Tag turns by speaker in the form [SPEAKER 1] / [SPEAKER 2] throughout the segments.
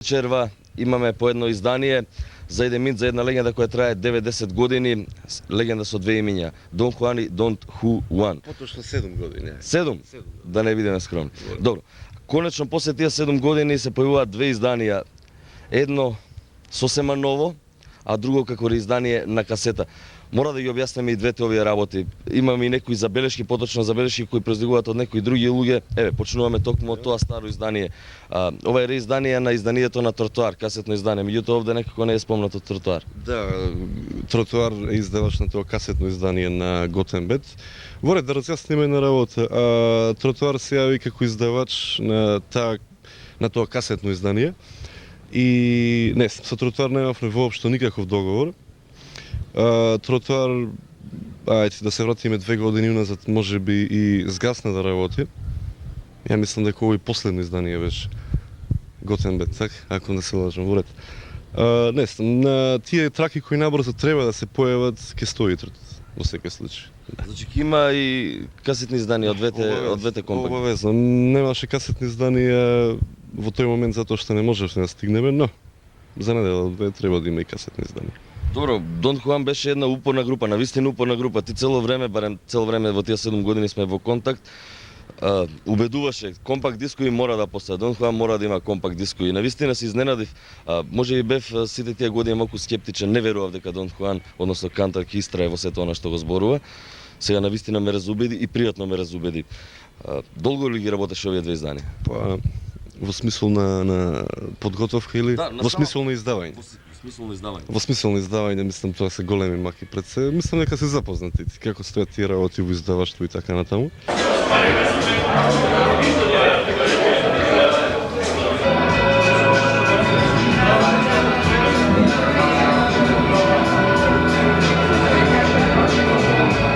[SPEAKER 1] Вечерва имаме по едно издание за еден мит, за една легенда која трае 90 години, легенда со две имиња, Дон Хуан и Дон Ху Уан.
[SPEAKER 2] Поточно 7 години.
[SPEAKER 1] 7? Да не бидеме скромни. Добро. Конечно, после тие 7 години се појавуваат две изданија. Едно сосема ново, а друго како реиздание на касета. Мора да ги објасниме и двете овие работи. Имаме и некои забелешки, поточно забелешки кои произлегуваат од некои други луѓе. Еве, почнуваме токму од тоа старо издание. Ова е реиздание на изданието на Тротоар, касетно издание. Меѓутоа овде некако не е спомнато Тротоар.
[SPEAKER 2] Да, Тротоар е издавач на тоа касетно издание на Готенбет. Воред да разјасниме на работа. Тротоар се јави како издавач на тоа касетно издание. И не, со Тротоар немавме воопшто никаков договор. Тротоар, да се вратиме 2 години уназад, може би и згасна да работи. Ја мислам дека овој последно издание беше Готенбет, така, ако не се лажам, во ред. Не, на тие траки кои набрзо треба да се појават, ќе стои Тротоар, во секој случај.
[SPEAKER 1] Значи има и касетни изданија од двете компании.
[SPEAKER 2] Обавезно, немаше касетни изданија во тој момент затоа што не можевме да стигнеме, но за недела две треба да има и касетни изданија.
[SPEAKER 1] Добро, Дон Хуан беше една упорна група, навистина упорна група. Ти цело време, барем цело време во тие 7 години сме во контакт, убедуваше компакт дискови мора да постави. Дон Хуан мора да има компакт дискови. Навистина се изненадив. Може би бев сите тие години малку скептичен, не верував дека Дон Хуан, односно Кантар, ќе истрае во сето она што го зборува. Сега навистина ме разубеди и пријатно ме разубеди. Долго ли ги работеше овие две изданија?
[SPEAKER 2] Во смисол на подготовка или во смисол на издавање? Во смисол на издавање, мислам, тоа се големи маки пред се. Мислам дека се запознати како стојат тие работи во издаваштво и така натаму.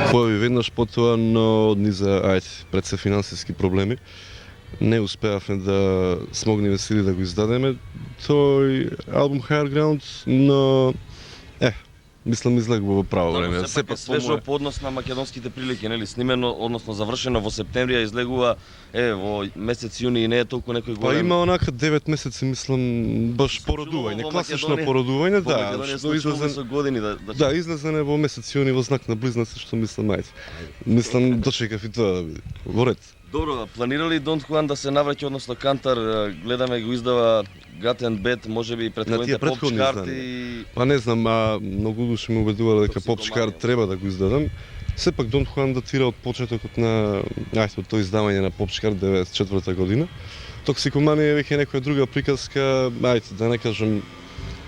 [SPEAKER 2] Појави веднаш потоа, но низа пред се финансиски проблеми не успеавме да смогнеме сили да го издадеме тој албум Higher Ground, но мислам излегува во право време.
[SPEAKER 1] Сепак свежо по однос на македонските прилики, нели, снимено, односно завршено во септември, излегува во месец јуни и не е толку некој голем.
[SPEAKER 2] Па има онака 9 месеци, мислам, баш породување, класично породување,
[SPEAKER 1] што излезе со години
[SPEAKER 2] да излезене во месец јуни во знак на близнаци, што мислам мислам дочекав и тоа да биде. Во ред.
[SPEAKER 1] Добро, планира ли Дон Хуан да се навраќа, односно Кантар, гледаме го издава Готенбет, може би претходните попчкарти и...
[SPEAKER 2] Па не знам, многу души ме убедувале дека попчкарт треба да го издадам. Сепак Дон Хуан датира од почетокот на од тоа издавање на попчкарт 94 година. Токсикоманија е веќе некоја друга приказка, да не кажам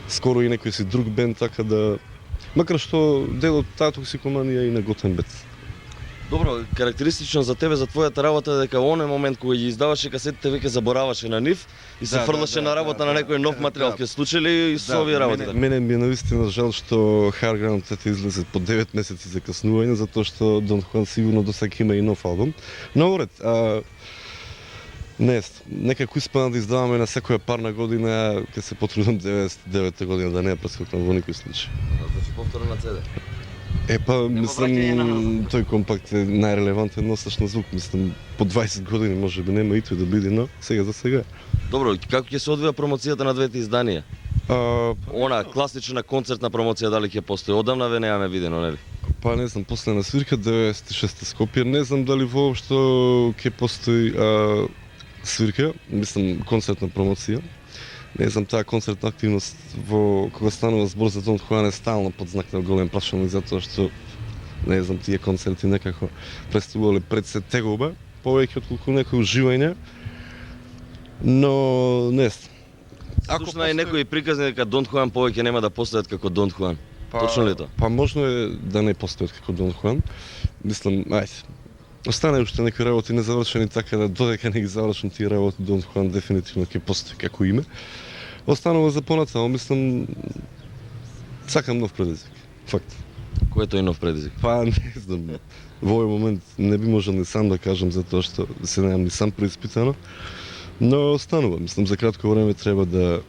[SPEAKER 2] скоро и некој си друг бенд, така да макар што дел од таа токсикоманија и на Готенбет.
[SPEAKER 1] Добро, карактеристично за тебе, за твојата работа е дека оној момент кога ги издаваше касетите веќе забораваше на нив и се фрлаше на работа на некој нов материјал. Ќе случи ли и со овие работи?
[SPEAKER 2] Мене ми е навистина жал што Higher Ground излезе по 9 месеци закаснување, затоа што Дон Хуан сигурно досега има и нов албум. Но уред, некако испана да издаваме на секоја парна година, ќе се потрудам 99-та година да не ја прескокнам во никој случај.
[SPEAKER 1] Значи повторно на CD.
[SPEAKER 2] Мислам, тој компакт е најрелевантен носач на звук, мислам, по 20 години може би нема и тој да биде, но сега за сега.
[SPEAKER 1] Добро, како ќе се одвива промоцијата на двете изданија? Она класична концертна промоција дали ќе постои? Одамна ве немаме видено, нели?
[SPEAKER 2] Па не знам, после на свирка 96-та Скопје, не знам дали воопшто ќе постои свирка, мислам концертна промоција. Не знам, таа концертна активност кога станува збор за Дон Хуан е стално под знак на голем прашалник, затоа што не знам, тие концерти некако представувале пред се тегоба, повеќе отколку некој уживање. Но не знам.
[SPEAKER 1] Слушна и некои приказни дека Дон Хуан повеќе нема да постојат како Дон Хуан. Точно ли тоа?
[SPEAKER 2] Па можно е да не постојат како Дон Хуан. Мислам, остане уште некои работи незавршени, така да додека не ги завршам тие работи, Дон Хуан дефинитивно ќе постои како име. Останува за понатаму, мислам, сакам нов предизвик. Факт.
[SPEAKER 1] Кој е тој нов предизвик?
[SPEAKER 2] Па не знам. Во овој момент не би можел ни сам да кажам затоа што се немам ни сам преиспитано. Но останува, мислам, за кратко време треба да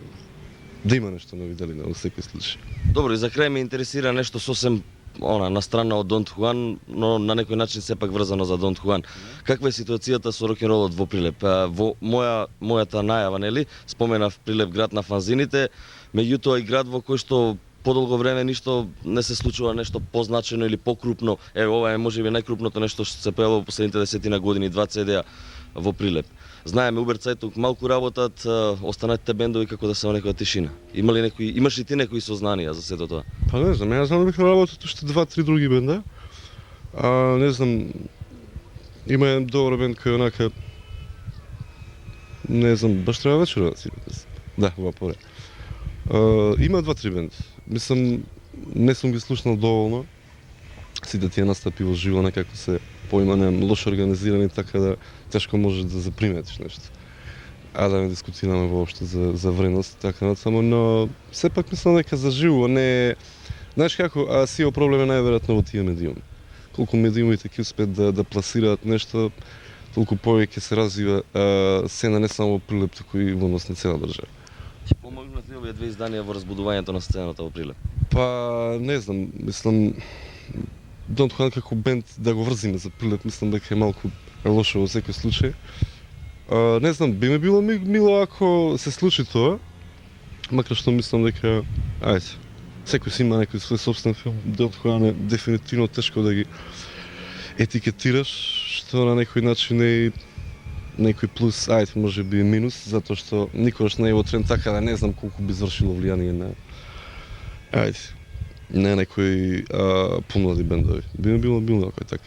[SPEAKER 2] има нешто нови делина во секој случај.
[SPEAKER 1] Добро, и за крај ме интересира нешто сосем на страна од Дон Хуан, но на некој начин сепак врзано за Дон Хуан. Каква е ситуацијата со рок-н-ролот во Прилеп? Во мојата најава, нели, споменав Прилеп град на фанзините, меѓутоа и град во кој што подолго време ништо не се случува нешто позначено или покрупно. Ова е можеби најкрупното нешто што се појавило во последните 10 години, 2 CD-а во Прилеп. Знаеме Уберцајтук малку работат, останатите бендови како да се во некоја тишина. Имаш ли ти некои сознанија за сето тоа?
[SPEAKER 2] Па не знам, јас знам дека работат уште 2-3 други бенда. Не знам, има еден добар бенд кој онака не знам, баш треба вечера да си да, ова поре. Има 2-3 бенда. Мислам, не сум ги слушнал доволно. Сите тие настапи во живо некако се поимане лошо организирани, така да тешко може да заприметиш нешто. А да не дискутираме воопшто за вредност, така само, но сепак мислам дека за живо не. Знаеш како, сио проблем е најверојатно во тие медиуми. Колку медиумите ќе успеат да пласираат нешто, толку повеќе се развива сцена не само во Прилеп, туку и во нас на цела држава.
[SPEAKER 1] Ќе помогнат ли овие две изданија во разбудувањето на сцената во Прилеп?
[SPEAKER 2] Па не знам, мислам Дон Хуан како бенд да го врзиме за Прилеп, мислам дека е малку лошо во секој случај. Не знам, би ме било мило ако се случи тоа, макар што мислам дека, секој си има некој свој собствен филм. Дон Хуан е дефинитивно тешко да ги етикетираш, што на некој начин е некој плюс, може би минус, затоа што никогаш не е во тренд, така да не знам колку би извршило влијание на на некои помлади бендови. Би ме било мило ако е така.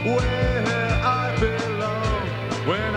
[SPEAKER 3] Where I belong when